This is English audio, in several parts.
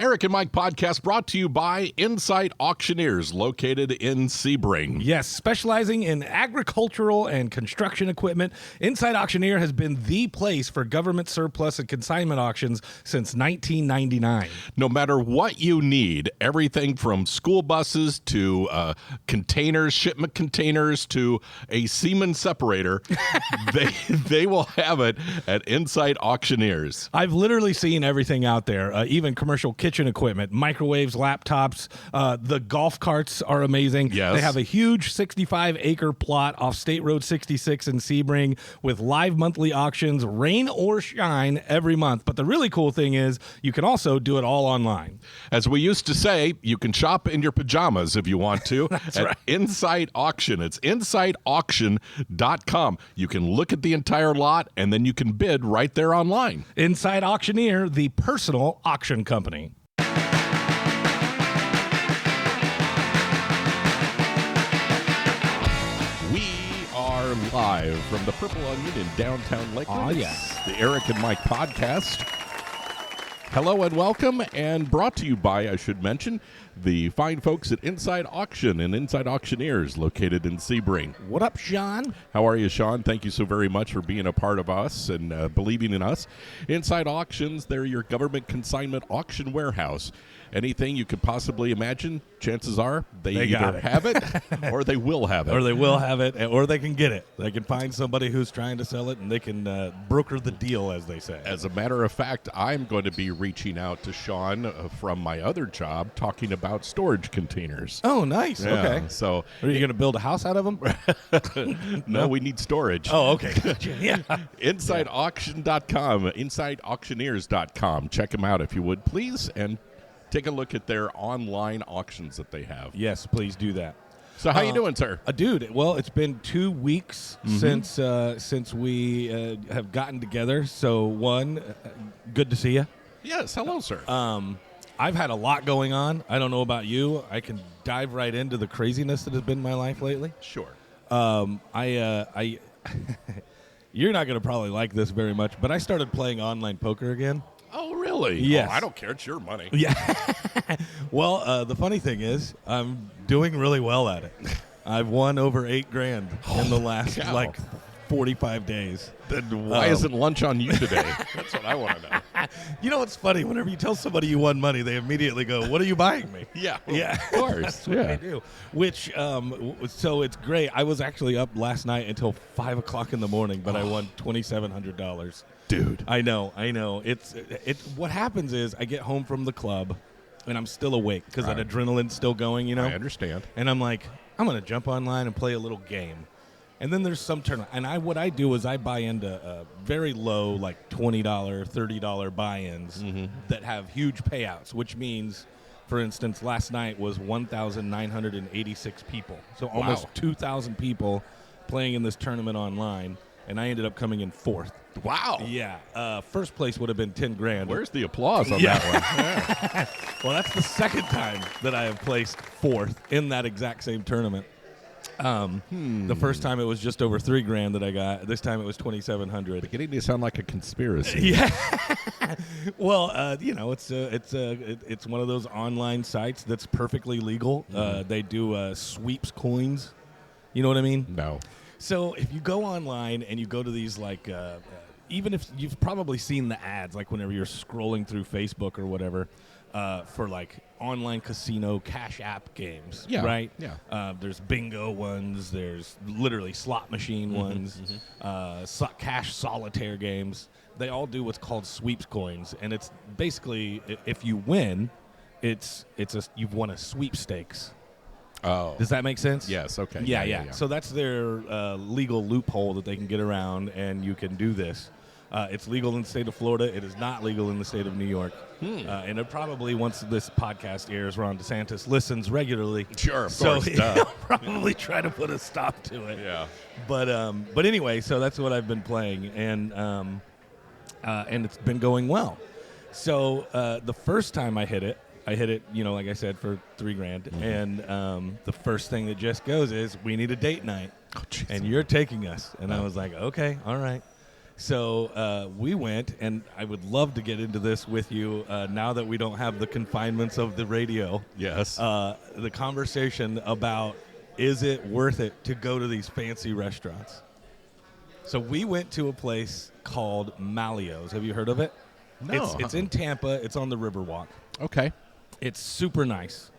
Eric and Mike podcast brought to you by Insight Auctioneers, located in Sebring. Yes, specializing in agricultural and construction equipment, Insight Auctioneer has been the place for government surplus and consignment auctions since 1999. No matter what you need, everything from school buses to containers, shipment containers to a semen separator, they will have it at Insight Auctioneers. I've literally seen everything out there, even commercial kitchen equipment, microwaves, laptops. The golf carts are amazing. Yes. They have a huge 65-acre plot off State Road 66 in Sebring with live monthly auctions, rain or shine, every month. But the really cool thing is you can also do it all online. As we used to say, you can shop in your pajamas if you want to at right. Insight Auction. It's insightauction.com. You can look at the entire lot, and then you can bid right there online. Insight Auctioneer, the personal auction company. Live from the Purple Onion in downtown Lakeland. Oh, yeah. The Eric and Mike podcast. Hello and welcome, and brought to you by, I should mention, the fine folks at Inside Auction and Inside Auctioneers located in Sebring. What up, Sean? How are you, Sean? Thank you so very much for being a part of us and believing in us. Inside Auctions, they're your government consignment auction warehouse. Anything you could possibly imagine, chances are they either have it or they will have it. Or they will have it, or they can get it. They can find somebody who's trying to sell it, and they can broker the deal, as they say. As a matter of fact, I'm going to be reaching out to Sean from my other job talking about storage containers. Oh, nice. Yeah, Okay. So, are you going to build a house out of them? No, we need storage. Oh, okay. Gotcha. Yeah. InsideAuction.com, InsideAuctioneers.com. Check them out if you would, please, and take a look at their online auctions that they have. Yes, please do that. So how you doing, sir? Dude, well, it's been 2 weeks since we have gotten together. So, one, good to see you. Yes, hello, sir. I've had a lot going on. I don't know about you. I can dive right into the craziness that has been my life lately. Sure. I you're not going to probably like this very much, but I started playing online poker again. Oh, really? Yes. Oh, I don't care. It's your money. Yeah. Well, the funny thing is, I'm doing really well at it. I've won over $8,000 in the last, 45 days. Then why isn't lunch on you today? That's what I want to know. You know what's funny? Whenever you tell somebody you won money, they immediately go, "What are you buying me?" Yeah. Yeah. Of course. That's what they do. Which, so it's great. I was actually up last night until 5 o'clock in the morning, but I won $2,700. Dude. I know. It's what happens is I get home from the club, and I'm still awake because that adrenaline's still going, you know? I understand. And I'm like, I'm going to jump online and play a little game. And then there's some tournament. And what I do is I buy into very low, like $20, $30 buy-ins that have huge payouts, which means, for instance, last night was 1,986 people. So almost 2,000 people playing in this tournament online. And I ended up coming in fourth. Wow. Yeah. First place would have been $10,000. Where's the applause on that one? Yeah. Well, that's the second time that I have placed fourth in that exact same tournament. The first time it was just over $3,000 that I got. This time it was $2,700. Beginning to sound like a conspiracy. Yeah. Well, it's one of those online sites that's perfectly legal. They do sweeps coins. You know what I mean? No. So if you go online and you go to these even if you've probably seen the ads, like whenever you're scrolling through Facebook or whatever, for like online casino cash app games, right? Yeah. There's bingo ones. There's literally slot machine ones, cash solitaire games. They all do what's called sweeps coins, and it's basically if you win, you've won a sweepstakes. Oh. Does that make sense? Yes, okay. Yeah. So that's their legal loophole that they can get around, and you can do this. It's legal in the state of Florida. It is not legal in the state of New York. And it probably, once this podcast airs, Ron DeSantis listens regularly. Sure, of so course. he'll probably try to put a stop to it. Yeah. But anyway, so that's what I've been playing, and it's been going well. So the first time I hit it, like I said, for $3,000. And the first thing that just goes is, we need a date night. Oh, and you're taking us. And I was like, okay, all right. So we went, and I would love to get into this with you now that we don't have the confinements of the radio. Yes. The conversation about, is it worth it to go to these fancy restaurants? So we went to a place called Malio's. Have you heard of it? No. It's in Tampa. It's on the Riverwalk. Okay. It's super nice.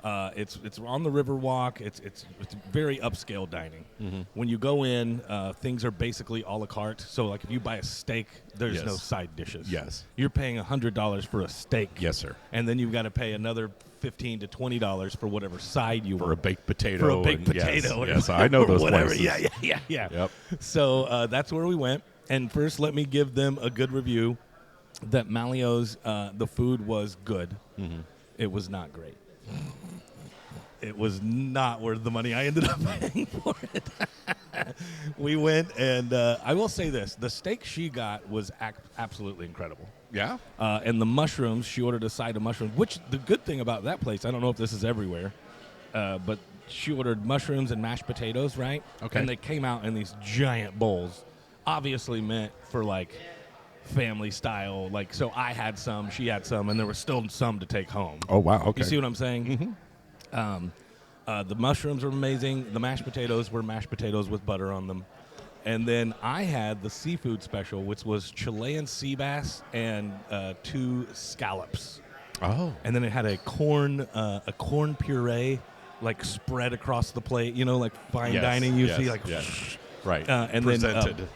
It's on the Riverwalk. It's very upscale dining. Mm-hmm. When you go in, things are basically a la carte. So, like, if you buy a steak, there's Yes. no side dishes. Yes. You're paying $100 for a steak. Yes, sir. And then you've got to pay another $15 to $20 for whatever side you For want. a baked potato. For a baked and- potato. Yes, I know those whatever. places. Yeah. Yep. So that's where we went. And first, let me give them a good review. That Malio's, the food was good. Mm-hmm. It was not great. It was not worth the money I ended up paying for it. We went, and I will say this. The steak she got was absolutely incredible. Yeah? And the mushrooms, she ordered a side of mushrooms, which the good thing about that place, I don't know if this is everywhere, but she ordered mushrooms and mashed potatoes, right? Okay. And they came out in these giant bowls, obviously meant for, like, family style. Like, so I had some, she had some, and there was still some to take home. Oh, wow. Okay. You see what I'm saying? Mm-hmm. The mushrooms were amazing. The mashed potatoes were mashed potatoes with butter on them. And then I had the seafood special, which was Chilean sea bass and 2 scallops. Oh. And then it had a corn puree, like, spread across the plate. You know, like fine Yes, dining. You yes, see, like, yes. Right. and Presented.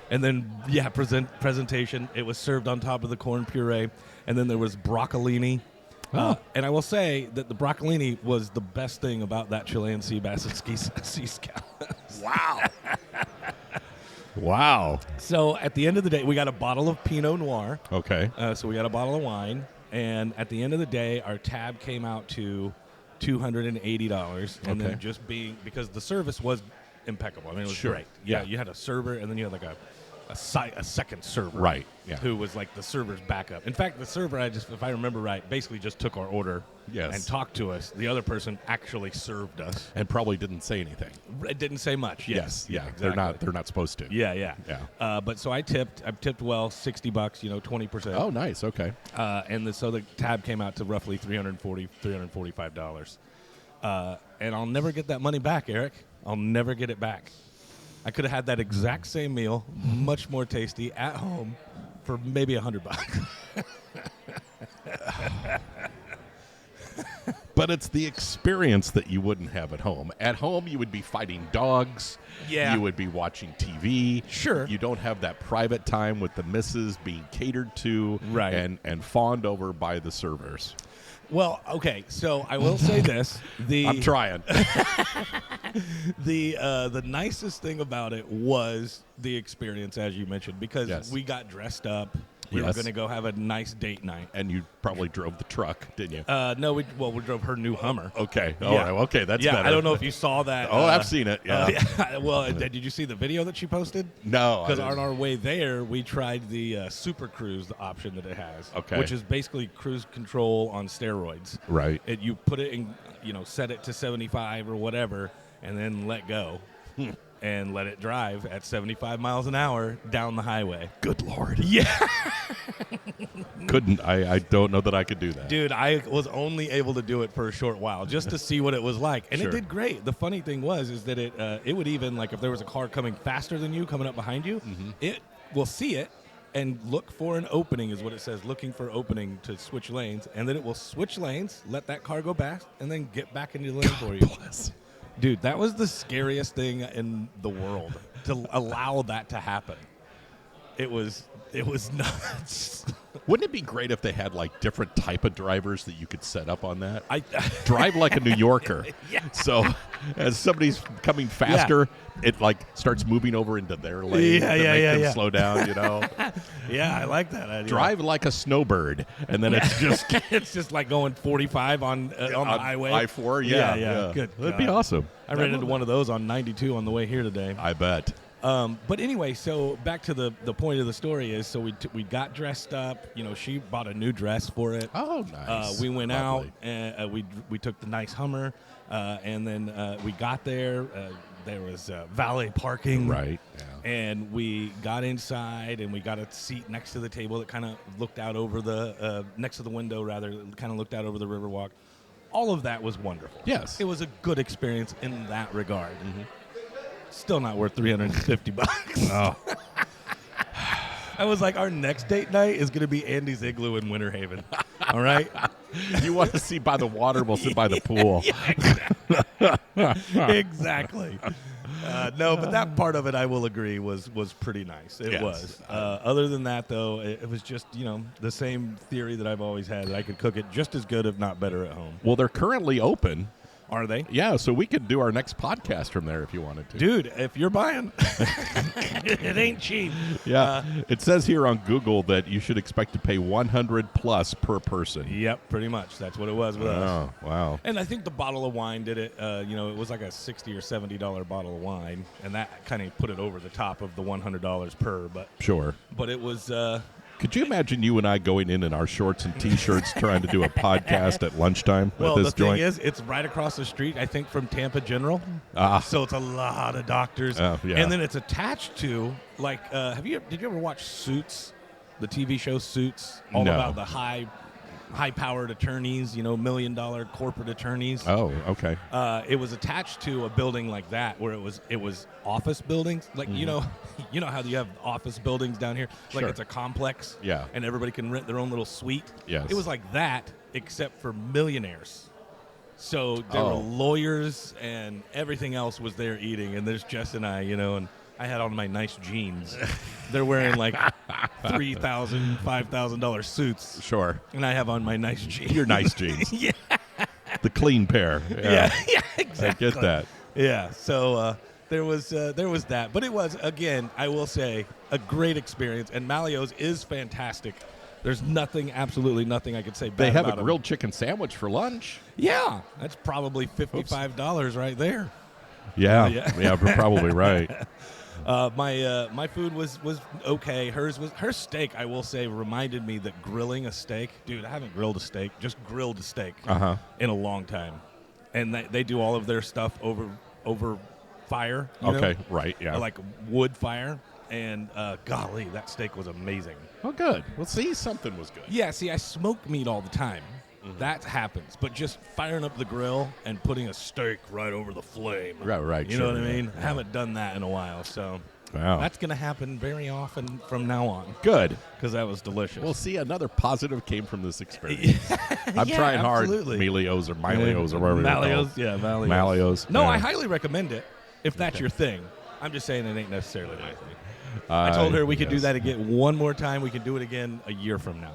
presentation. It was served on top of the corn puree, and then there was broccolini. Oh. And I will say that the broccolini was the best thing about that Chilean sea bass and sea scallops. Wow. Wow. So at the end of the day, we got a bottle of Pinot Noir. Okay. So we got a bottle of wine, and at the end of the day, our tab came out to $280, and Okay. then just being, because the service was impeccable. I mean, it was Sure. great. Yeah, Yeah. you had a server, and then you had like a second server, Right, yeah. who was like the server's backup. In fact, the server, if I remember right, basically just took our order, Yes. and talked to us. The other person actually served us. And probably didn't say anything. It didn't say much. Yes, Yeah. exactly. They're not supposed to. Yeah. Yeah. But so I tipped well, $60, 20%. Oh, nice. Okay. So the tab came out to roughly $345. And I'll never get that money back, Eric. I'll never get it back. I could have had that exact same meal, much more tasty, at home for maybe $100. But it's the experience that you wouldn't have at home. At home, you would be fighting dogs. Yeah. You would be watching TV. Sure. You don't have that private time with the missus being catered to Right. and fawned over by the servers. Well, okay, so I will say this. I'm trying. The nicest thing about it was the experience, as you mentioned, because Yes. we got dressed up. We were Yes. going to go have a nice date night. And you probably drove the truck, didn't you? No, we drove her new Hummer. Okay. All Yeah. right. Okay, that's Yeah, better. I don't know if you saw that. Oh, I've seen it. Yeah. Well, did you see the video that she posted? No. I Because didn't. on our way there, we tried the Super Cruise, the option that it has. Okay. Which is basically cruise control on steroids. Right. You put it in, set it to 75 or whatever, and then let go. And let it drive at 75 miles an hour down the highway. Good Lord. Yeah. Couldn't. I don't know that I could do that. Dude, I was only able to do it for a short while just to see what it was like. And Sure. it did great. The funny thing is that it would even, like, if there was a car coming faster than you, coming up behind you, it will see it and look for an opening, is what it says, looking for opening to switch lanes. And then it will switch lanes, let that car go past, and then get back into the lane for you. Bless. Dude, that was the scariest thing in the world, to allow that to happen. It was nuts. Wouldn't it be great if they had like different type of drivers that you could set up on that? I Drive like a New Yorker. Yeah. So as somebody's coming faster, it like starts moving over into their lane to make them slow down, Yeah, I like that idea. Drive like a snowbird, and then it's just It's just like going 45 on the highway. I-4. Yeah. Good That'd be God. awesome. I ran into one of those on 92 on the way here today. I bet. But anyway, so back to the point of the story is, so we got dressed up. She bought a new dress for it. Oh, nice. We went Lovely. out and we took the nice Hummer, and then we got there. there was valet parking. Right. Yeah. And we got inside, and we got a seat next to the table that kind of looked out over the next to the window, rather, kind of looked out over the Riverwalk. All of that was wonderful. Yes. It was a good experience in that regard. Still not worth $350. Oh. I was like, our next date night is going to be Andy's Igloo in Winter Haven. All right? You want to see by the water, we'll sit by the pool. Exactly. No, but that part of it, I will agree, was pretty nice. It Yes. was. Other than that, though, it was just, the same theory that I've always had, that I could cook it just as good, if not better, at home. Well, they're currently open. Are they? Yeah, so we could do our next podcast from there if you wanted to. Dude, if you're buying, it ain't cheap. Yeah. It says here on Google that you should expect to pay $100 plus per person. Yep, pretty much. That's what it was with us. Oh, wow. And I think the bottle of wine did it. It was like a $60 or $70 bottle of wine, and that kind of put it over the top of the $100 per. Sure. But it was. Could you imagine you and I going in our shorts and T-shirts trying to do a podcast at lunchtime Well, at this the thing joint? is, it's right across the street, I think, from Tampa General. So it's a lot of doctors. Oh, yeah. And then it's attached to, like, did you ever watch Suits, the TV show Suits? All No. about the high-powered attorneys, $1 million corporate attorneys. Oh, okay. It was attached to a building like that, where it was office buildings. Like, you know how you have office buildings down here? Like, Sure. it's a complex. Yeah. And everybody can rent their own little suite. Yes. It was like that, except for millionaires. So there were lawyers, and everything else was there eating. And there's Jess and I, and I had on my nice jeans. They're wearing like $3,000, $5,000 suits. Sure. And I have on my nice jeans. Your nice jeans. Yeah. The clean pair. Yeah, exactly. I get that. Yeah, so there was that. But it was, again, I will say, a great experience. And Malio's is fantastic. There's absolutely nothing I could say bad They have about a grilled chicken sandwich for lunch. Yeah, that's probably $55 right there. Yeah, Yeah. yeah, you're probably right. My food was okay. Her steak, I will say, reminded me that grilling a steak, dude, I haven't grilled a steak, just grilled a steak in a long time. And they do all of their stuff over fire. Okay, right, yeah. Like wood fire. And golly, that steak was amazing. Oh, good. Well, see, something was good. Yeah, see, I smoke meat all the time. That happens. But just firing up the grill and putting a steak right over the flame. Right. You know what I mean? I haven't done that in a while, so Wow. that's going to happen very often from now on. Good. Because that was delicious. Well, see, another positive came from this experience. I'm Yeah, trying absolutely. hard. Melios or Malios or whatever Malios, yeah, Malios. Malios. No, yeah. I highly recommend it if that's your thing. I'm just saying it ain't necessarily my thing. I told her we could do yes. that again one more time. We could do it again a year from now.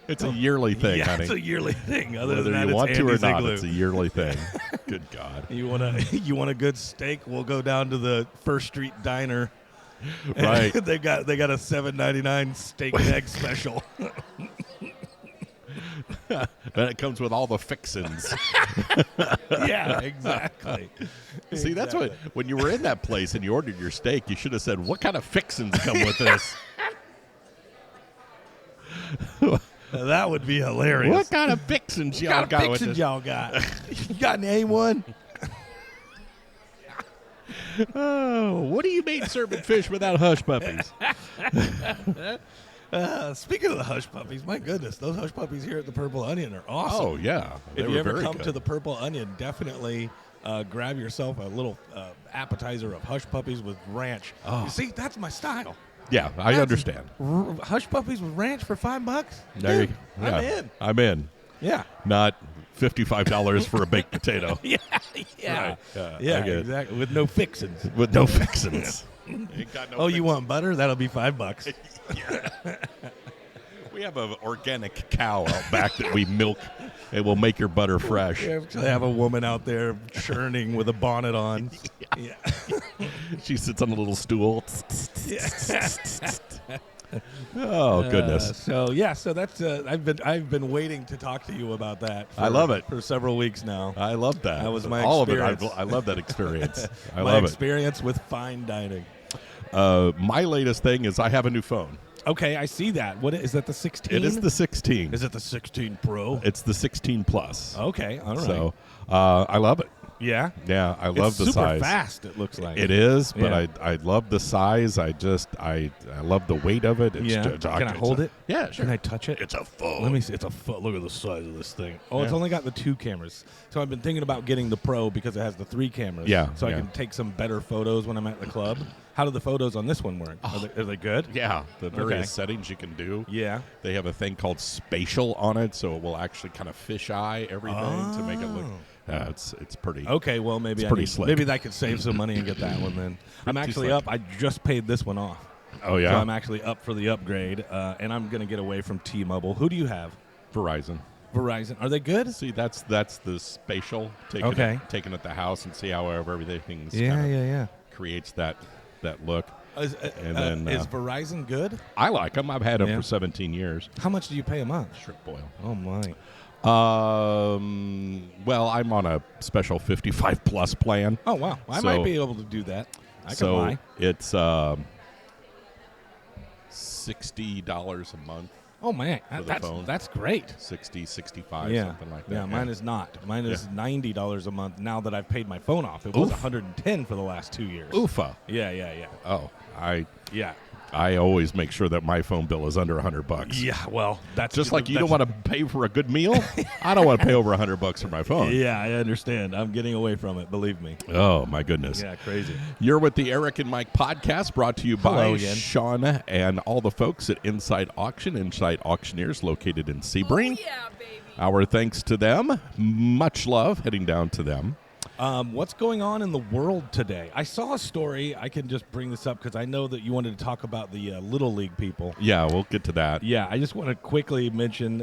It's a yearly thing, Yeah, honey. it's a yearly thing. Other Whether than that, you it's want to or Andy's not, Igloo. it's a yearly thing. Good God. You want a good steak? We'll go down to the First Street Diner. Right. they got a $7.99 steak and egg special. And it comes with all the fixins. Yeah, exactly. See, that's what, when you were in that place and you ordered your steak, you should have said, what kind of fixins come with this? That would be hilarious. What kind of fixins y'all What kind got of with fixins this? y'all got? You got any A1? Oh, what do you mean serving fish without hush puppies? Speaking of the hush puppies, my goodness, those hush puppies here at the Purple Onion are awesome. Oh, yeah. They If were you ever very come good. to the Purple Onion, definitely grab yourself a little appetizer of hush puppies with ranch. Oh. You see, that's my style. Yeah, I understand. Hush puppies with ranch for $5? There you- Dude, yeah, I'm in. I'm in. Yeah. Not $55 for a baked potato. Yeah. Right. Yeah, I get it. exactly. With no fixins. With no fixins. Ain't got no Oh, you fixins. want butter? That'll be $5. We have an organic cow out back that we milk. It will make your butter fresh. You actually have a woman out there churning with a bonnet on. Yeah. She sits on a little stool. Yeah. Oh, goodness. So that's I've been waiting to talk to you about that. I love it. For several weeks now. I love that. That was my All experience. of it. I love that experience. I My love experience with fine dining. it. My latest thing is I have a new phone. Okay, I see that. What is that? The 16? It is the 16. Is it the 16 Pro? It's the 16 Plus. Okay, all right. So I love it. Yeah? Yeah, I love the It's super size. fast, it looks like. It is, but Yeah. I love the size. I love the weight of it. It's Yeah. just- Can I hold it? Yeah, sure. Can I touch it? It's a phone. Let me see. It's a foot. Look at the size of this thing. Oh, it's Yeah. only got the 2 cameras. So I've been thinking about getting the Pro because it has the 3 cameras. Yeah, So I yeah. can take some better photos when I'm at the club. How do the photos on this one work? Are they good? Yeah, the various Okay. settings you can do. Yeah. They have a thing called spatial on it, so it will actually kind of fisheye everything to make it look. It's pretty. Okay, well maybe It's pretty slick. maybe I could save some money and get that one then. I'm actually slick. up. I just paid this one off. Oh yeah, So I'm actually up for the upgrade, and I'm going to get away from T-Mobile. Who do you have? Verizon. Verizon. Are they good? See, that's the spatial. Taking Okay. Taking at the house and see how everything's Yeah. creates that look. Is, And then, is Verizon good? I like them. I've had them Yeah. for 17 years. How much do you pay a month? Strip boil. Oh my. Well, I'm on a special 55 plus plan. Oh wow. I So- might be able to do that. I can So lie. it's $60 a month. Oh man, for the phone. that's great. 60, 65, Yeah, something like that. yeah. Mine is not. Mine is $90 a month now that I've paid my phone off. It was Oof. 110 for the last 2 years. Oofa. Yeah. Oh, Yeah. I always make sure that my phone bill is under $100. Yeah. Well, that's Just like you don't that's- want to pay for a good meal, I don't want to pay over $100 for my phone. Yeah, I understand. I'm getting away from it. Believe me. Oh my goodness! Yeah, crazy. You're with the Eric and Mike podcast, brought to you by Hello again. Sean and all the folks at Inside Auction, Inside Auctioneers, located in Sebring. Yeah, baby. Our thanks to them. Much love heading down to them. What's going on in the world today? I saw a story. I can just bring this up because I know that you wanted to talk about the Little League people. Yeah, we'll get to that. Yeah, I just want to quickly mention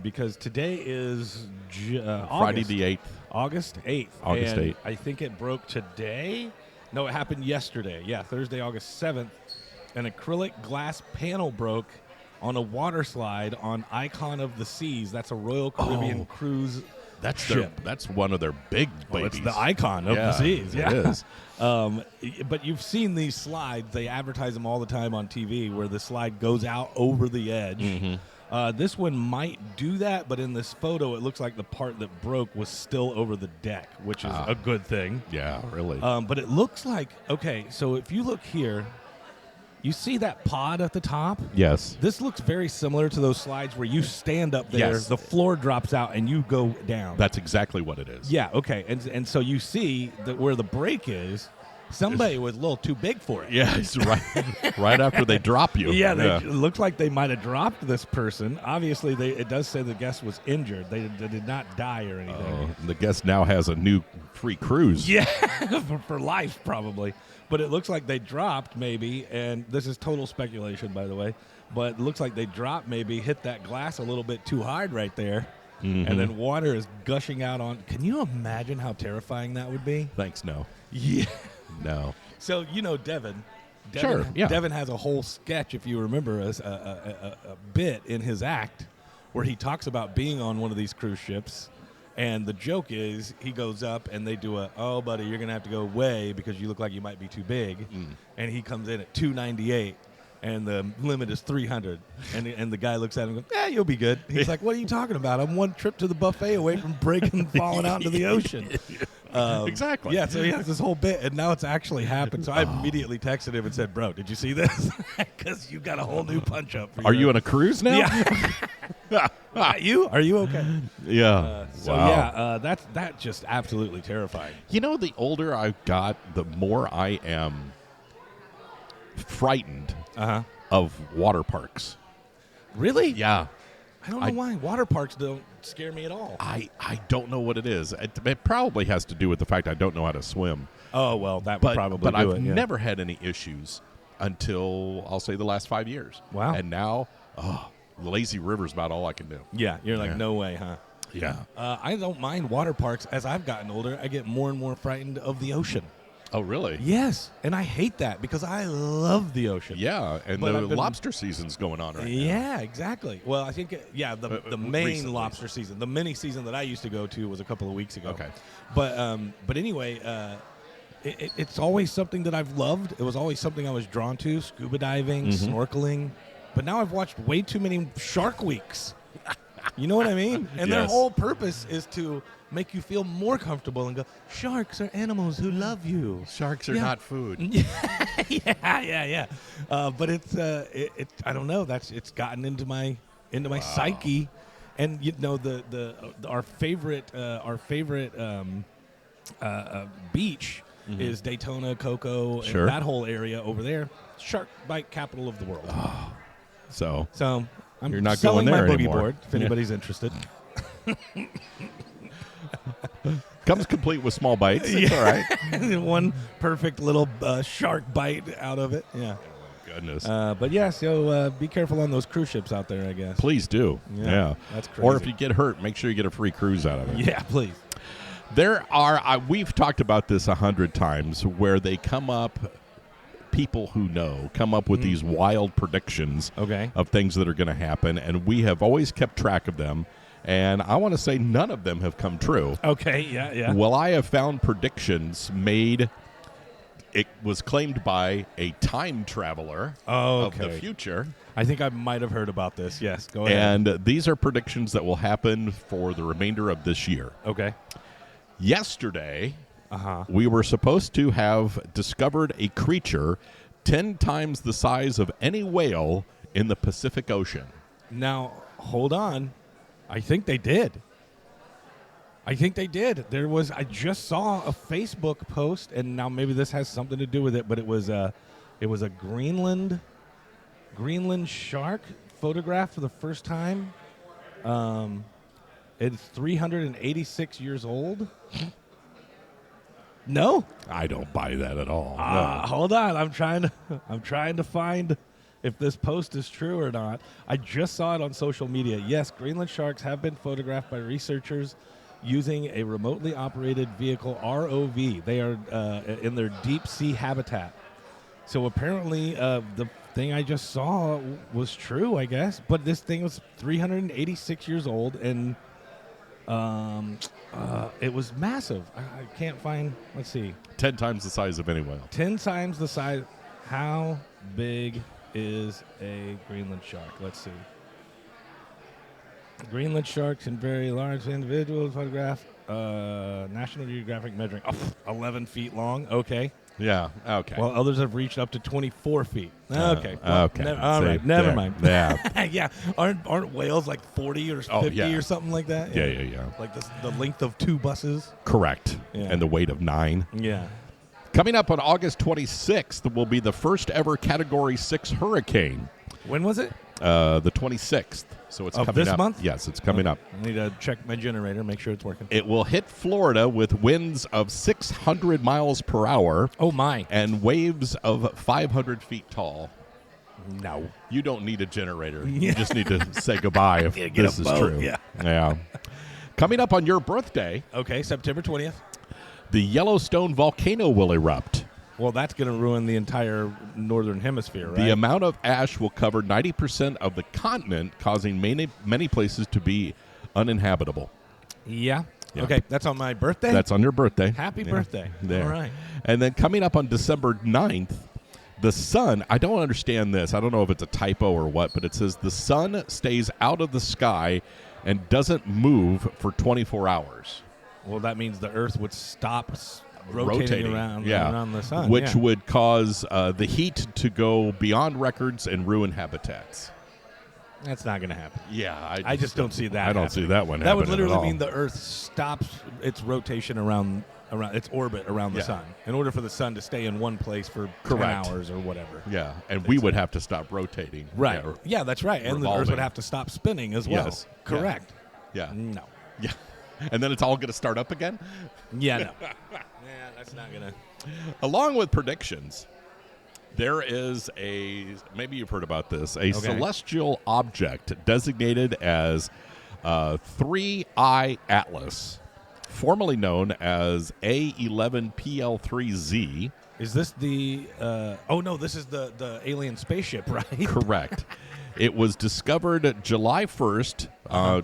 because today is Friday August. the 8th. August 8th. August And 8th. I think it broke today. No, it happened yesterday. Yeah, Thursday, August 7th. An acrylic glass panel broke on a water slide on Icon of the Seas. That's a Royal Caribbean cruise That's ship. that's one of their big Well, babies. it's the Icon of the Seas. Yeah. It is. But you've seen these slides. They advertise them all the time on TV where the slide goes out over the edge. Mm-hmm. This one might do that, but in this photo, it looks like the part that broke was still over the deck, which is a good thing. Yeah, really. But it looks like, okay, so if you look here, you see that pod at the top? Yes. This looks very similar to those slides where you stand up there, Yes. the floor drops out, and you go down. That's exactly what it is. Yeah, okay. And so you see that where the break is, somebody was a little too big for it. Yeah, it's right after they drop you. Yeah, it looks like they might have dropped this person. Obviously, it does say the guest was injured. They did not die or anything. The guest now has a new free cruise. Yeah, for life probably. But it looks like they dropped maybe, and this is total speculation, by the way, but it looks like they dropped maybe, hit that glass a little bit too hard right there, and then water is gushing out on. Can you imagine how terrifying that would be? Thanks, no. Yeah. No. So, you know Devin. Sure, yeah. Devin has a whole sketch, if you remember, a bit in his act where he talks about being on one of these cruise ships. And the joke is he goes up and they do oh, buddy, you're going to have to go way because you look like you might be too big. And he comes in at 298 and the limit is 300. And the guy looks at him and goes, yeah, you'll be good. He's like, what are you talking about? I'm one trip to the buffet away from breaking and falling out into the ocean. Exactly. Yeah, so he has this whole bit, and now it's actually happened. So I immediately texted him and said, bro, did you see this? Because you got a whole new punch-up. Are you on a cruise now? Yeah. You? Are you okay? Yeah. So, wow. yeah, that's just absolutely terrifying. You know, the older I've got, the more I am frightened Uh-huh. of water parks. Really? Yeah. I don't know why. Water parks don't scare me at all. I don't know what it is. It probably has to do with the fact I don't know how to swim. Oh, well, that would probably but do I've it. Yeah. never had any issues until, I'll say, the last 5 years. Wow. And now, lazy river's about all I can do. Yeah, you're like, Yeah. no way, huh? Yeah. I don't mind water parks. As I've gotten older, I get more and more frightened of the ocean. Oh, really? Yes, and I hate that because I love the ocean. Yeah, and But the I've been- lobster season's going on right now. Yeah, exactly. Well, I think the main recently. lobster season, the mini season that I used to go to was a couple of weeks ago. Okay. But anyway, it's always something that I've loved. It was always something I was drawn to: scuba diving, Mm-hmm. snorkeling. But now I've watched way too many Shark Weeks. You know what I mean? And their Yes. whole purpose is to make you feel more comfortable and go, sharks are animals who love you. Sharks are Yeah. not food. yeah. But it's I don't know. It's gotten into my psyche, and you know our favorite beach is Daytona, Cocoa, Sure. and that whole area over there. Shark bite capital of the world. So So I'm You're not selling going there my boogie anymore. board if anybody's interested. comes complete with small bites. It's all right. One perfect little shark bite out of it. Yeah. Goodness. But yeah, so be careful on those cruise ships out there, I guess. Please do. Yeah. That's Or if crazy. you get hurt, make sure you get a free cruise out of it. Yeah, please. There are, we've talked about this 100 times, where they come up, people who know, come up with these wild predictions Okay. of things that are going to happen, and we have always kept track of them, and I want to say none of them have come true. Okay, yeah. Well, I have found predictions made, it was claimed by a time traveler of the Okay. future. I think I might have heard about this. Yes, go ahead. And these are predictions that will happen for the remainder of this year. Okay. Yesterday, Uh-huh. we were supposed to have discovered a creature 10 times the size of any whale in the Pacific Ocean. Now, hold on. I think they did. I just saw a Facebook post, and now maybe this has something to do with it, but it was a Greenland shark photographed for the first time. It's 386 years old. No? I don't buy that at all. Hold on. I'm trying to find if this post is true or not. I just saw it on social media. Yes, Greenland sharks have been photographed by researchers using a remotely operated vehicle, ROV. They are in their deep sea habitat. So apparently the thing I just saw was true, I guess. But this thing was 386 years old, and it was massive. I can't find, let's see. 10 times the size of any whale. 10 times the size. How big is a Greenland shark? Let's see. Greenland sharks and very large individuals photographed. National Geographic measuring 11 feet long. Okay. Yeah, okay. While others have reached up to 24 feet. Okay. Okay. All right. See, Never there. mind. Yeah. Yeah. Aren't whales like 40 or 50 yeah. or something like that? Yeah. Like the length of 2 buses? Correct. Yeah. And the weight of 9. Yeah. Coming up on August 26th will be the first ever Category 6 hurricane. When was it? The 26th. So it's Of coming this up. month? Yes, it's coming up. I need to check my generator, make sure it's working. It will hit Florida with winds of 600 miles per hour Oh, my. and waves of 500 feet tall. No. You don't need a generator. You just need to say goodbye if Get this a is boat, true. yeah. Coming up on your birthday, Okay, September 20th. the Yellowstone volcano will erupt. Well, that's going to ruin the entire northern hemisphere, right? The amount of ash will cover 90% of the continent, causing many places to be uninhabitable. Yeah. Yeah. Okay, that's on my birthday? That's on your birthday. Happy Yeah. birthday. There. All right. And then coming up on December 9th, the sun, I don't understand this. I don't know if it's a typo or what, but it says the sun stays out of the sky and doesn't move for 24 hours. Well, that means the Earth would stop rotating around the sun. Which yeah. would cause the heat to go beyond records and ruin habitats. That's not going to happen. Yeah, I just don't see that I don't happening. see that one That would happening at literally all. mean the Earth stops its rotation around its orbit around the Yeah. sun in order for the sun to stay in one place for 10 Correct. hours or whatever. Yeah, and we would have to stop rotating. Right. Yeah, Yeah, that's right. And the Earth revolving. would have to stop spinning as well. Yes. Correct. Yeah. No. Yeah. And then it's all going to start up again? Yeah, no. Yeah, that's not going to. Along with predictions, there is maybe you've heard about this, a celestial object designated as 3I Atlas, formerly known as A11PL3Z. Is this the. No, this is the alien spaceship, right? Correct. It was discovered July 1st,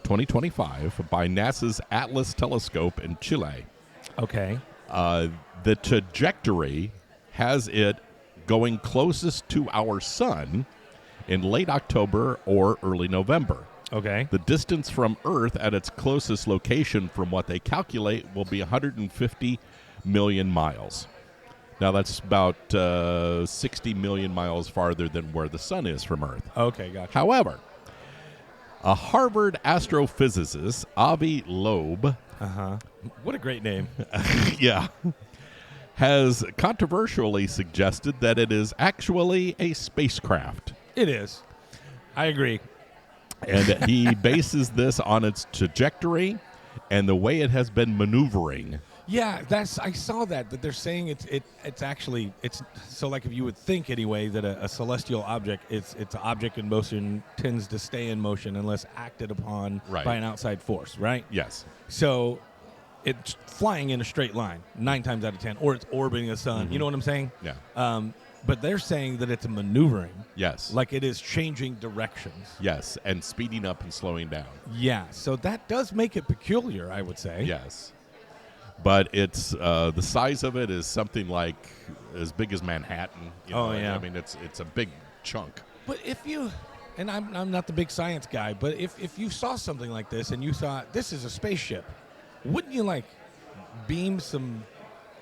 2025, by NASA's Atlas telescope in Chile. Okay. The trajectory has it going closest to our sun in late October or early November. Okay. The distance from Earth at its closest location, from what they calculate, will be 150 million miles. Now, that's about 60 million miles farther than where the sun is from Earth. Okay, gotcha. However, a Harvard astrophysicist, Avi Loeb, What a great name. yeah, has controversially suggested that it is actually a spacecraft. It is. I agree. And he bases this on its trajectory and the way it has been maneuvering. Yeah, I saw that they're saying it's actually so, like, if you would think anyway that a celestial object, it's an object in motion, tends to stay in motion unless acted upon Right. by an outside force, right? Yes. So it's flying in a straight line 9 times out of 10, or it's orbiting the sun. You know what I'm saying? Yeah. But they're saying that it's maneuvering, Yes. like it is changing directions. Yes, and speeding up and slowing down. Yeah, so that does make it peculiar, I would say. Yes. But it's the size of it is something like as big as Manhattan. Oh, yeah. I mean, it's a big chunk. But if you, and I'm not the big science guy, but if you saw something like this and you thought this is a spaceship, wouldn't you like beam some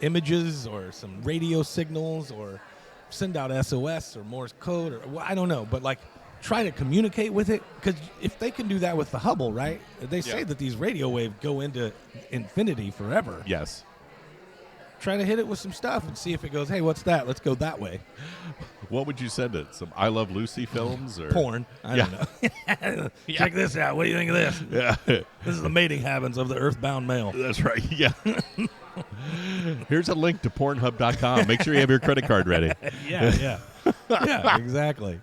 images or some radio signals or send out SOS or Morse code or, well, I don't know, but like try to communicate with it? Because if they can do that with the Hubble, right? They say Yeah. that these radio waves go into infinity forever. Yes. Try to hit it with some stuff and see if it goes, hey, what's that? Let's go that way. What would you send it? Some I Love Lucy films or Porn. I don't know. Check this out. What do you think of this? Yeah. This is the mating habits of the earthbound male. That's right. Yeah. Here's a link to Pornhub.com. Make sure you have your credit card ready. Yeah. Yeah, exactly.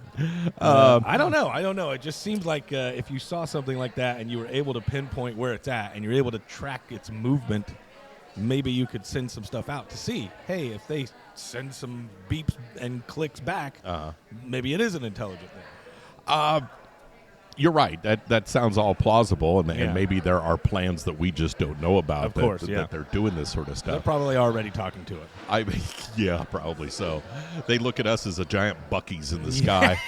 I don't know. It just seems like if you saw something like that and you were able to pinpoint where it's at and you're able to track its movement, maybe you could send some stuff out to see, hey, if they send some beeps and clicks back, maybe it is an intelligent thing. You're right. That sounds all plausible, and Yeah. maybe there are plans that we just don't know about. Of course, yeah. that they're doing this sort of They're stuff. probably already talking to it. I mean, yeah, probably so. They look at us as a giant Buc-ee's in the sky.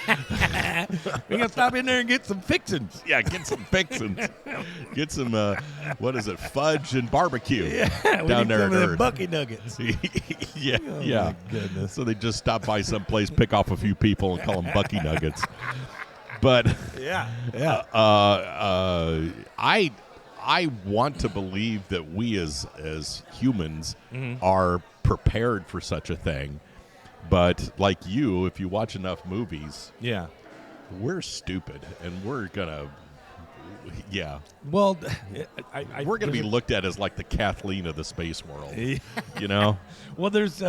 We gotta stop in there and get some fixins. Yeah, get some fixins. Get some, what is it, fudge and barbecue We down need there some at of them Earth. Bucky nuggets. Yeah, Oh, yeah. my goodness. So they just stop by someplace, pick off a few people, and call them Bucky Nuggets. But Yeah. I want to believe that we as humans are prepared for such a thing. But like you, if you watch enough movies, Yeah. we're stupid, and we're gonna, yeah, Well, we're gonna be there's looked at as like the Kathleen of the space world. a- You know? Well, there's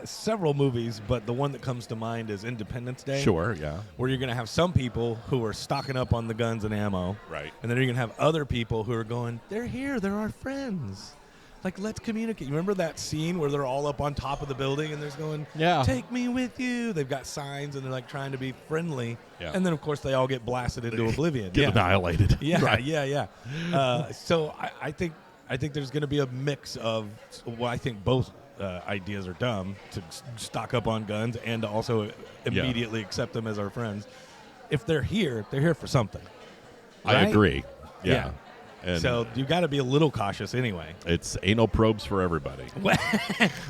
several movies, but the one that comes to mind is Independence Day. Sure, yeah, Where you're going to have some people who are stocking up on the guns and ammo. right. And then you're going to have other people who are going, they're here, they're our friends. Like, let's communicate. You remember that scene where they're all up on top of the building and there's going, Yeah. take me with you. They've got signs and they're like trying to be friendly. Yeah. And then, of course, they all get blasted into oblivion. Get annihilated. Yeah, Right. yeah. So I think there's going to be a mix of, well, I think both ideas are dumb, to stock up on guns and to also immediately accept them as our friends. If they're here for something. I Right? agree. Yeah. Yeah. And So you got to be a little cautious anyway. it's anal probes for everybody.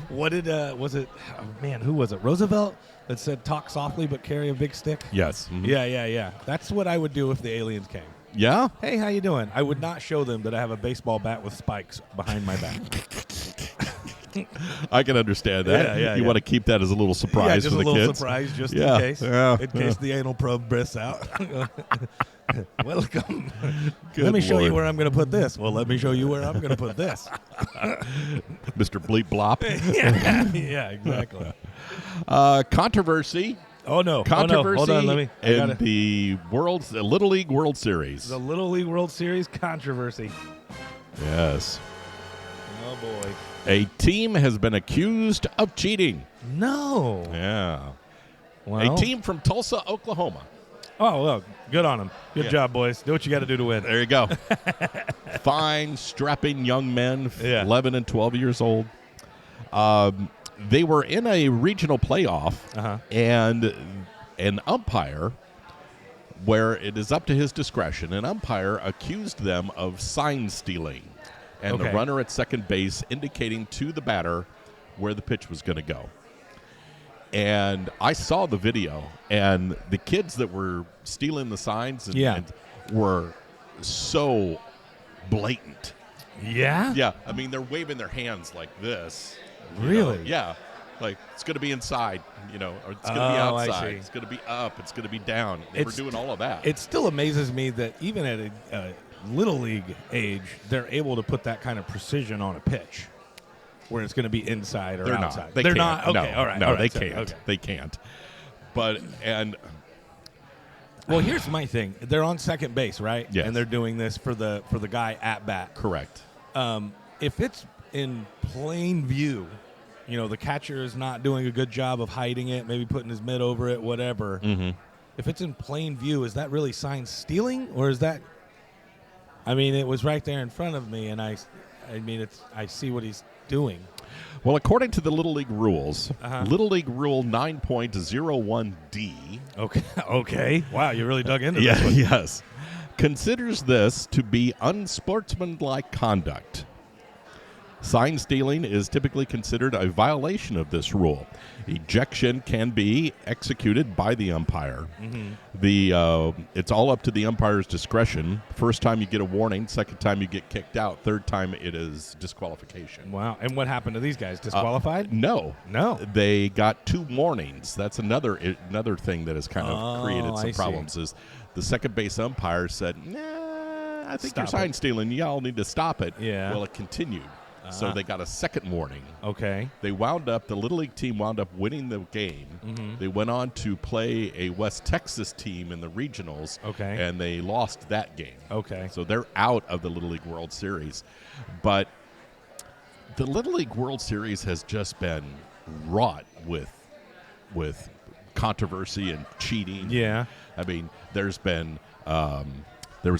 What did was it? Oh, man, who was it? Roosevelt that said talk softly but carry a big stick. Yes. Mhm. Yeah. That's what I would do if the aliens came. Yeah? Hey, how you doing? I would not show them that I have a baseball bat with spikes behind my back. I can understand that. Yeah, You yeah. want to keep that as a little surprise just for the a little kids. surprise, just Yeah, in case. yeah, In case the anal probe breasts out. Welcome. Good Let me show you Lord. where I'm going to put this. Well, let me show you where I'm going to put this. Mr. Bleep Blop. Yeah, exactly. Controversy. Oh no! Controversy Hold on, let me. I in gotta- the Little League World Series. The Little League World Series controversy. Yes. Oh boy. A team has been accused of cheating. No. Yeah. Well. A team from Tulsa, Oklahoma. Oh well, good on them. Good Yeah. job, boys. Do what you got to do to win. There you go. Fine, strapping young men, Yeah. 11 and 12 years old. They were in a regional playoff, Uh-huh. and an umpire where it is up to his discretion. An umpire accused them of sign stealing, and the Okay. runner at second base indicating to the batter where the pitch was going to go. And I saw the video, and the kids that were stealing the signs and were so blatant. Yeah? Yeah, I mean, they're waving their hands like this. you Really? know? Yeah. Like, it's going to be inside, or it's going to be I outside. see. It's going to be up. It's going to be down. They were doing all of that. It still amazes me that even at a little league age, they're able to put that kind of precision on a pitch where it's going to be inside or They're outside. not. They They're can't. not? Okay, No, all right. No, all right, they so- can't. okay. They can't. But, and Well, here's my thing. They're on second base, right? Yes. And they're doing this for the guy at bat. correct. If it's in plain view, the catcher is not doing a good job of hiding it, maybe putting his mitt over it, whatever. Mm-hmm. If it's in plain view, is that really sign stealing, or is that? I mean, it was right there in front of me, and I see what he's doing. Well, according to the Little League rules, Uh-huh. Little League Rule 9.01D, Okay. Okay. Wow, you really dug into this one. yes, considers this to be unsportsmanlike conduct. Sign stealing is typically considered a violation of this rule. Ejection can be executed by the umpire. Mm-hmm. It's all up to the umpire's discretion. First time you get a warning, second time you get kicked out, third time it is disqualification. Wow. And what happened to these guys? Disqualified? No. No. They got 2 warnings. That's another thing that has kind of created I some see. problems is the second base umpire said, nah, I think Stop you're sign it. stealing. Y'all need to stop it. Yeah. Well, it continued. So Uh-huh. they got a second warning. Okay. The Little League team wound up winning the game. Mhm. They went on to play a West Texas team in the regionals. Okay. And they lost that game. Okay. So they're out of the Little League World Series. But the Little League World Series has just been wrought with controversy and cheating. Yeah. I mean, there was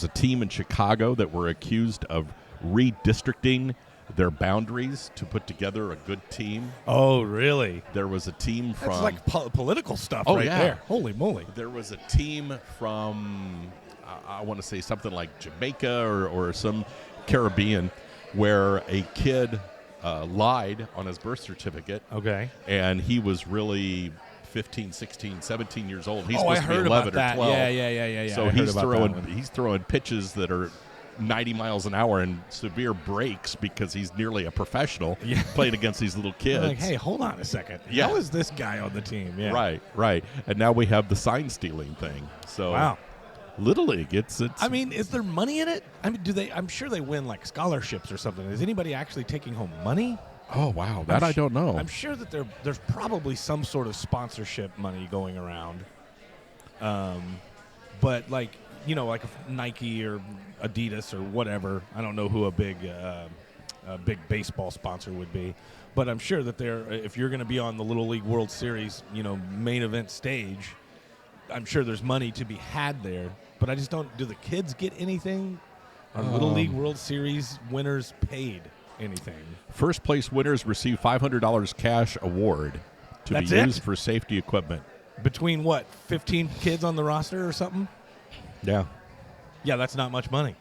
a team in Chicago that were accused of redistricting their boundaries to put together a good team. Oh, really? There was a team from That's like political stuff Oh, right yeah. there. Holy moly. there was a team from I want to say something like Jamaica or some Caribbean where a kid lied on his birth certificate, Okay. and he was really 15, 16, 17 years old. He's Oh, I supposed to be heard 11 about that. or 12. Yeah. So I heard he's about that throwing one. he's throwing pitches that are 90 miles an hour and severe breaks because he's nearly a professional Yeah. playing against these little kids. Like, hey, hold on a second. Yeah. How is this guy on the team? Yeah. Right. And now we have the sign stealing thing. So Wow. Little League, it's I mean, is there money in it? I mean, I'm sure they win like scholarships or something. Is anybody actually taking home money? oh wow, that I don't know. I'm sure that there's probably some sort of sponsorship money going around. But like like if Nike or Adidas or whatever. I don't know who a big baseball sponsor would be, but I'm sure that if you're going to be on the Little League World Series, main event stage, I'm sure there's money to be had there. But I just don't. Do the kids get anything? Are Little League World Series winners paid anything? First place winners receive $500 cash award to That's be it? used for safety equipment. Between what, 15 kids on the roster or something? Yeah. Yeah, that's not much money.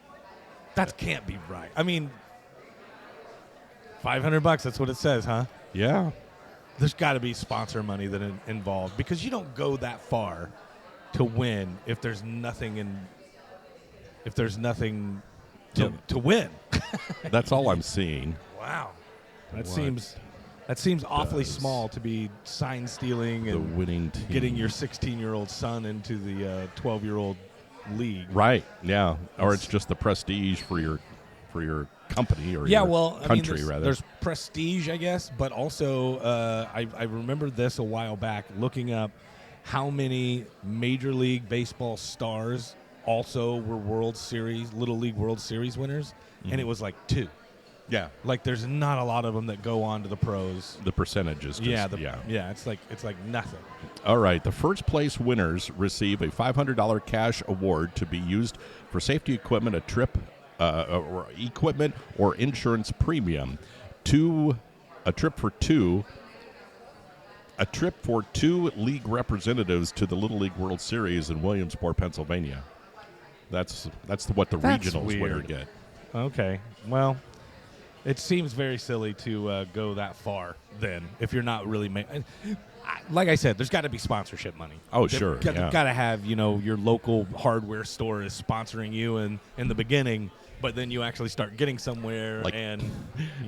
That can't be right. I mean, $500, that's what it says, huh? Yeah. There's got to be sponsor money involved because you don't go that far to win if there's nothing to win. That's all I'm seeing. Wow. That What seems awfully does small to be sign stealing The and winning team. getting your 16-year-old son into the 12-year-old league. Right. Yeah. Or it's just the prestige for your company or Yeah, your well, country, there's, rather. there's prestige, I guess, but also I remember this a while back looking up how many Major League Baseball stars also were Little League World Series winners, and it was like 2. Yeah. Like there's not a lot of them that go on to the pros. The percentages. Just, Yeah, it's like nothing. All right. The first place winners receive a $500 cash award to be used for safety equipment, or equipment or insurance premium. A trip for 2 a trip for 2 league representatives to the Little League World Series in Williamsport, Pennsylvania. That's what the That's regionals winner weird. get. Okay. Well, it seems very silly to go that far then if you're not really like I said, there's got to be sponsorship money. Oh, sure. Got to have, your local hardware store is sponsoring you in the beginning, but then you actually start getting somewhere Like and,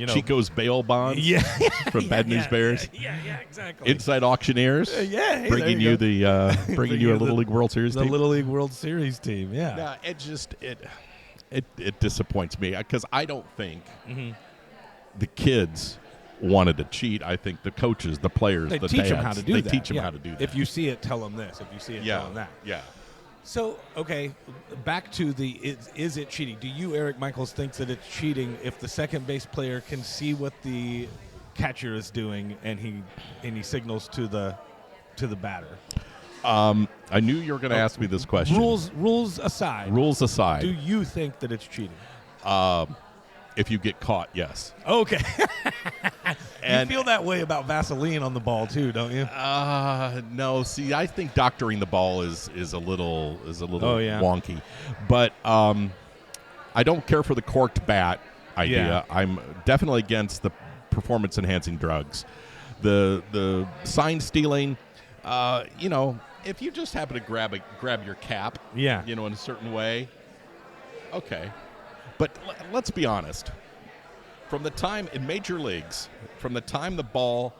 Chico's bail bonds Yeah. from Bad News Bears. Yeah, exactly. Inside Auctioneers. Yeah, hey, bringing there you you the bringing Bringing you a you Little the- League World Series the team. Little League World Series team, yeah. No, it disappoints me because I don't think the kids wanted to cheat. I think the coaches, the players, They the teach dads, them how to do they that. teach them Yeah. how to do that. If you see it, tell them this. If you see it, tell them that. Yeah. So, okay, back to the is it cheating? Do you, Eric Michaels, think that it's cheating if the second base player can see what the catcher is doing and he signals to the batter? I knew you were going to ask me this question. Rules aside, Rules aside, do you think that it's cheating? if you get caught, yes. Okay. And you feel that way about Vaseline on the ball too, don't you? no, see, I think doctoring the ball is a little Oh, yeah. wonky, but I don't care for the corked bat idea. Yeah. I'm definitely against the performance enhancing drugs. The sign stealing, if you just happen to grab your cap, Yeah. in a certain way, okay. But let's be honest. From the time in major leagues, from the time the ball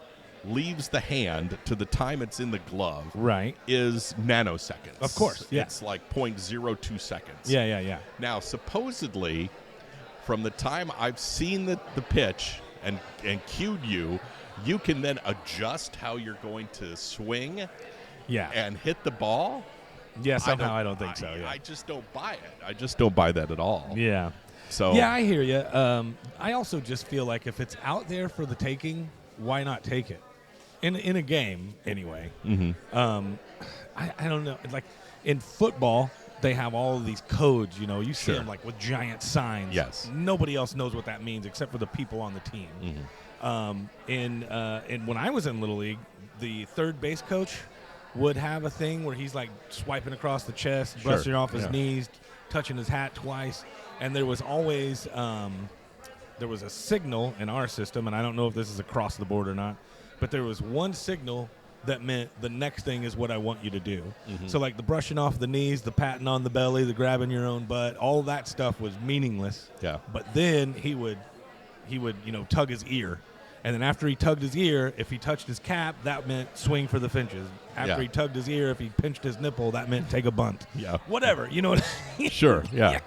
leaves the hand to the time it's in the glove, Right. is nanoseconds. Of course, yeah. It's like 0.02 seconds. Yeah. Now, supposedly, from the time I've seen the pitch and cued you can then adjust how you're going to swing Yeah. and hit the ball. Yeah, somehow I don't think so. Yeah. I just don't buy it. I just don't buy that at all. Yeah. So Yeah, I hear you. I also just feel like if it's out there for the taking, why not take it? In a game, anyway. Mm-hmm. I don't know. Like in football, they have all of these codes. You see Sure. them like with giant signs. Yes. Nobody else knows what that means except for the people on the team. And when I was in Little League, the third base coach would have a thing where he's like swiping across the chest, Sure. brushing off his Yeah. knees, touching his hat twice, and there was always there was a signal in our system, and I don't know if this is across the board or not, but there was one signal that meant the next thing is what I want you to do. So like the brushing off the knees, the patting on the belly, the grabbing your own butt, all that stuff was meaningless. Yeah. But then he would tug his ear. And then after he tugged his ear, if he touched his cap, that meant swing for the finches. After Yeah. he tugged his ear, if he pinched his nipple, that meant take a bunt. Yeah. Whatever, you know what I mean? Sure. Yeah.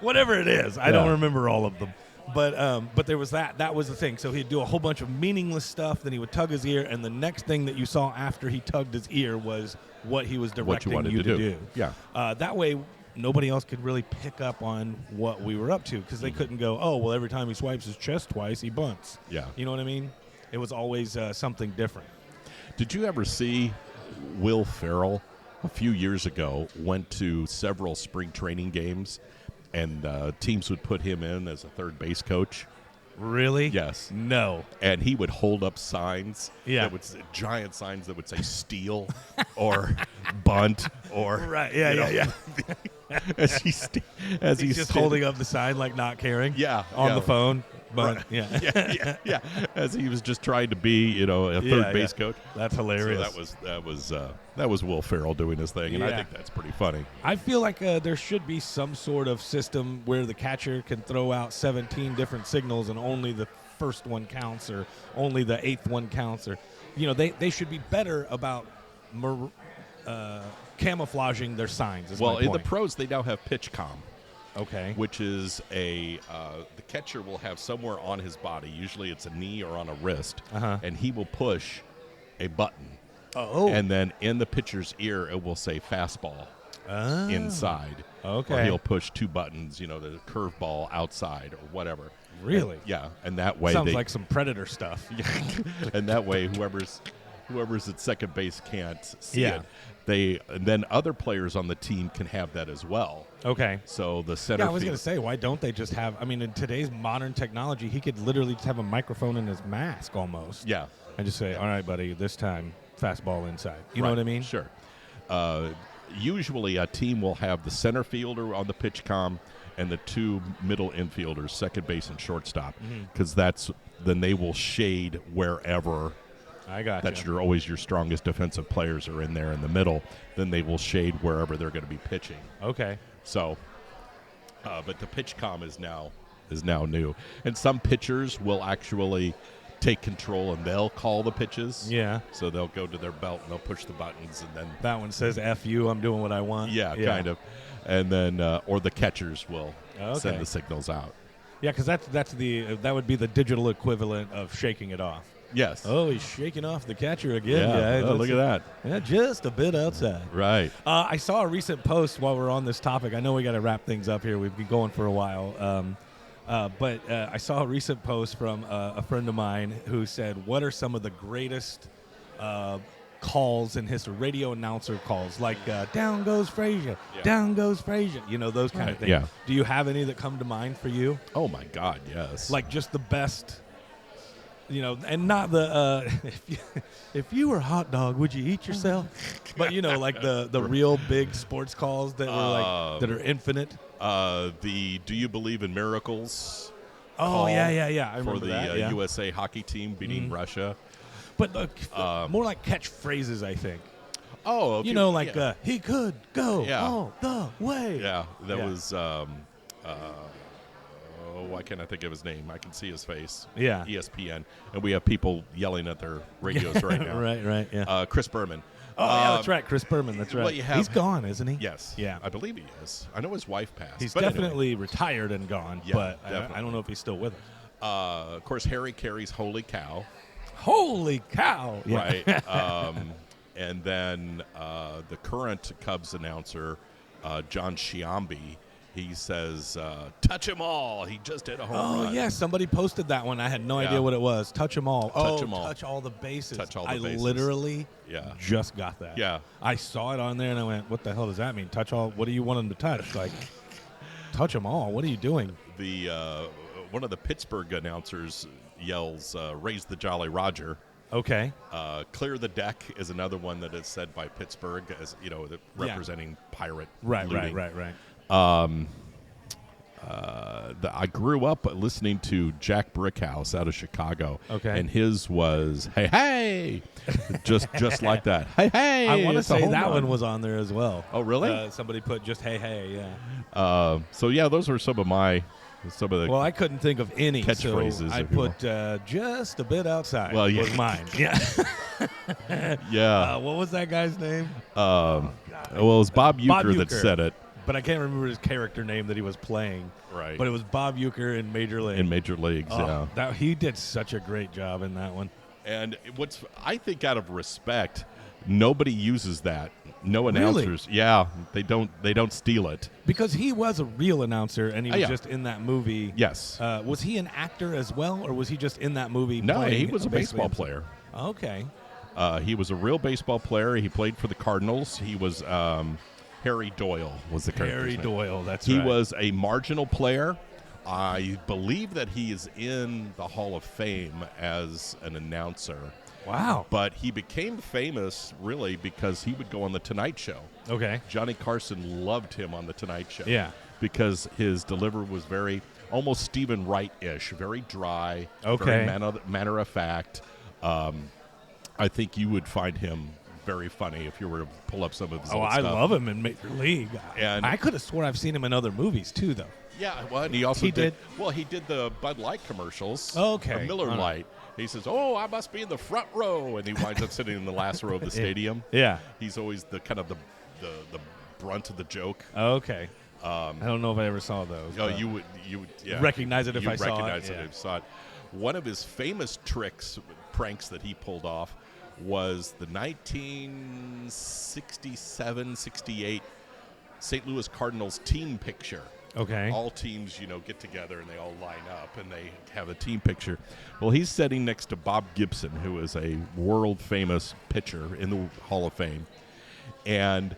Whatever it is. I Yeah. don't remember all of them. But there was that. That was the thing. So he'd do a whole bunch of meaningless stuff, then he would tug his ear, and the next thing that you saw after he tugged his ear was what he was What you directing wanted you to to do. do. Yeah. That way, nobody else could really pick up on what we were up to because they couldn't go, oh, well, every time he swipes his chest twice, he bunts. Yeah. You know what I mean? It was always something different. Did you ever see Will Ferrell a few years ago went to several spring training games and teams would put him in as a third base coach? Really? Yes. No. And he would hold up signs, Yeah. that would giant signs that would say steal or bunt or Right. Yeah. you know, as he's He's just holding up the sign like not caring. Yeah, On yeah. the phone. But Right. yeah. yeah, as he was just trying to be, a third base coach. That's So hilarious. that was Will Ferrell doing his thing, and I Yeah. think that's pretty funny. I feel like there should be some sort of system where the catcher can throw out 17 different signals and only the first one counts or only the eighth one counts. Or, they should be better about camouflaging their signs. Is Well, my in the point. pros, they now have pitch comm, Okay. which is the catcher will have somewhere on his body, usually it's a knee or on a wrist, Uh-huh. and he will push a button. Oh. And then in the pitcher's ear, it will say fastball inside. Okay. Or he'll push two buttons, the curveball outside or whatever. Really? Yeah, and that way Sounds they, like some Predator stuff. and that way whoever's at second base can't see Yeah. it. And then other players on the team can have that as well. Okay. So the center Yeah, I was field, going to say, why don't they just have? I mean, in today's modern technology, he could literally just have a microphone in his mask almost. yeah, I just say, all right, buddy, this time fastball inside. You know Right, what I mean? Sure. Usually a team will have the center fielder on the pitch comm and the two middle infielders, second base and shortstop, because then they will shade wherever. I got That's you. always your strongest defensive players are in there in the middle. Then they will shade wherever they're going to be pitching. Okay. So, but the pitch comm is now new, and some pitchers will actually take control and they'll call the pitches. Yeah. So they'll go to their belt and they'll push the buttons, and then That one says F you, I'm doing what I want. yeah, kind of, and then or the catchers will Okay. send the signals out. Yeah, because that would be the digital equivalent of shaking it off. Yes. Oh, he's shaking off the catcher again. Yeah. guys. Oh, look at that. Yeah, just a bit outside. Right. I saw a recent post while we're on this topic. I know we got to wrap things up here. We've been going for a while. But I saw a recent post from a friend of mine who said, what are some of the greatest calls in history, radio announcer calls, like down goes Frazier, down goes Frazier, those kind of things. Yeah. Do you have any that come to mind for you? Oh my God. Yes. Like just the best, and not the, if you were a hot dog, would you eat yourself? But, like the real big sports calls that were that are infinite. the Do You Believe in Miracles? Oh, call yeah. I remember for the that, yeah. USA hockey team beating Russia. But more like catchphrases, I think. Oh, okay. Like he could go Yeah. all the way. Yeah, that Yeah. was. Why can't I think of his name? I can see his face. Yeah. ESPN, and we have people yelling at their radios right now. right, yeah. Chris Berman. Oh, yeah, that's right. Chris Berman, that's right. well, you have- He's gone, isn't he? Yes. Yeah. I believe he is. I know his wife passed. He's but anyway. definitely retired and gone, Yeah, but I definitely. don't know if he's still with us. Of course, Harry Carey's "Holy Cow." Holy cow. Yeah. Right. And then the current Cubs announcer, John Sciambi, he says, "Touch 'em all." He just hit a home Oh, run. yeah, somebody posted that one. I had no Yeah. idea what it was. Touch 'em all. Touch 'em all. Touch all the bases. Touch all the I bases. literally Yeah. just got that. Yeah. I saw it on there, and I went, what the hell does that mean? Touch all? What do you want them to touch? Like, touch them all. What are you doing? The one of the Pittsburgh announcers yells, "Raise the Jolly Roger." Okay. "Clear the deck" is another one that is said by Pittsburgh, as representing pirate looting. Right. I grew up listening to Jack Brickhouse out of Chicago. Okay. And his was, hey, just like that. Hey, I want to it's a say home that run. one was on there as well. Oh, really? Somebody put just hey, yeah. So, yeah, those were some of the Well, I couldn't think of any, catchphrases, so I if you will. put just a bit outside. Well, yeah. was mine. Yeah. yeah. What was that guy's name? Well, it was Bob Uecker that Uecker. said it. But I can't remember his character name that he was playing. Right. But it was Bob Uecker in Major League. In Major Leagues, yeah. He did such a great job in that one. And I think out of respect, nobody uses that. No announcers. Really? Yeah, they don't steal it. Because he was a real announcer, and he was yeah. just in that movie. Yes. Was he an actor as well, or was he just in that movie? No, playing he was a basically baseball himself? player. Okay. He was a real baseball player. He played for the Cardinals. He was Harry Doyle was the character's Harry name. Doyle, that's He right. was a marginal player. I believe that he is in the Hall of Fame as an announcer. Wow. But he became famous really because he would go on The Tonight Show. Okay. Johnny Carson loved him on The Tonight Show. Yeah. Because his delivery was very, almost Stephen Wright-ish, very dry, Okay. very matter of fact. I think you would find him very funny if you were to pull up some of his Oh, old I stuff. love him in Major League. And- I could have sworn I've seen him in other movies, too, though. Yeah, well, and he also He did? Well, he did the Bud Light commercials. Okay. Or Miller All right. Lite. He says, "Oh, I must be in the front row," and he winds up sitting in the last row of the stadium. Yeah. He's always the kind of the brunt of the joke. Okay. I don't know if I ever saw those. Oh, but- you would yeah. Recognize it if You I saw it, recognize yeah. if you saw it. One of his famous pranks that he pulled off was the 1967-68 St. Louis Cardinals team picture. Okay. All teams, get together and they all line up and they have a team picture. Well, he's sitting next to Bob Gibson, who is a world-famous pitcher in the Hall of Fame, and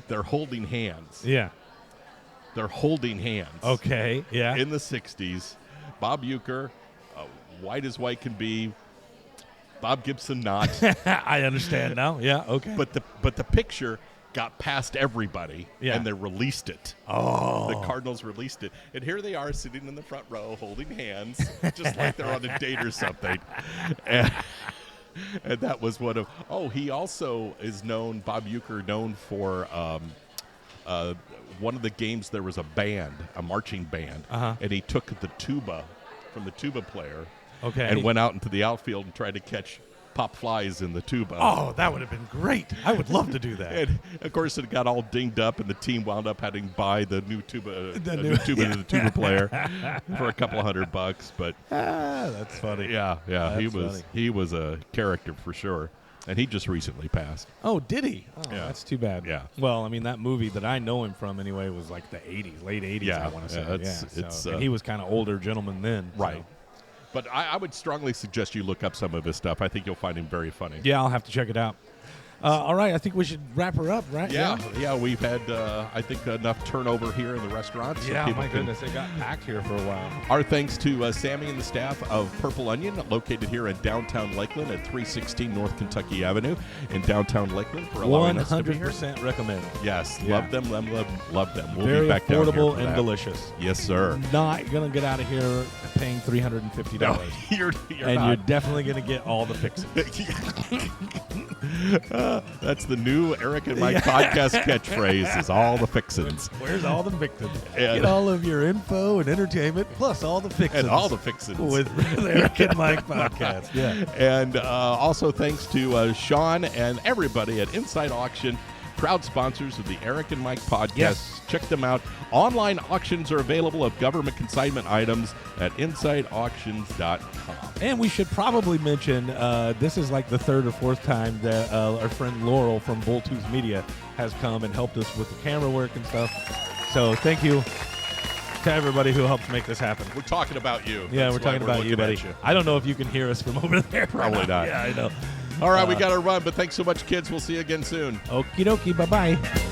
they're holding hands. Yeah. They're holding hands. Okay. Yeah. In the 60s, Bob Uecker, white as white can be, Bob Gibson not. I understand now. Yeah, okay. But the picture got past everybody, Yeah. and they released it. Oh. The Cardinals released it. And here they are sitting in the front row holding hands, just like they're on a date or something. And that was one of – he also is known – Bob Uecker known for one of the games there was a band, a marching band, and he took the tuba from the tuba player and went out into the outfield and tried to catch – pop flies in the tuba. Oh, that would have been great. I would love to do that. And, of course, it got all dinged up, and the team wound up having to buy the new tuba, new tuba to the tuba player for a couple $100. But that's funny. Yeah, That's he was a character for sure, and he just recently passed. Oh, did he? Oh, Yeah. That's too bad. Yeah. Well, I mean, that movie that I know him from anyway was like the 80s, late 80s, Yeah, I want to yeah, say. it's, and he was kind of older gentleman then. Right. So. But I would strongly suggest you look up some of his stuff. I think you'll find him very funny. Yeah, I'll have to check it out. All right, I think we should wrap her up, right? Yeah, we've had, I think, enough turnover here in the restaurant. So Yeah, people my goodness, it got packed here for a while. Our thanks to Sammy and the staff of Purple Onion, located here in downtown Lakeland at 316 North Kentucky Avenue in downtown Lakeland for allowing us to be here. 100% recommend. Yes, Yeah. love them. We'll Very be back down here affordable for and that. delicious. Yes, sir. Not going to get out of here paying $350. No, you're and not. you're definitely going to get all the fixes. That's the new Eric and Mike podcast catchphrase is all the fixins. Where's all the fixins? And- Get all of your info and entertainment plus all the fixins. And all the fixins. With the Eric and Mike podcast. Yeah. And also thanks to Sean and everybody at Inside Auction, proud sponsors of the Eric and Mike podcast. Yes. Check them out. Online auctions are available of government consignment items at InsideAuctions.com. And we should probably mention this is like the third or fourth time that our friend Laurel from Bulltooth Media has come and helped us with the camera work and stuff. So thank you to everybody who helped make this happen. We're talking about you. Yeah, That's we're why talking about you, looking buddy. at you. I don't know if you can hear us from over there. Probably not. Yeah, I know. All right, we got to run, but thanks so much, kids. We'll see you again soon. Okie dokie. Bye-bye.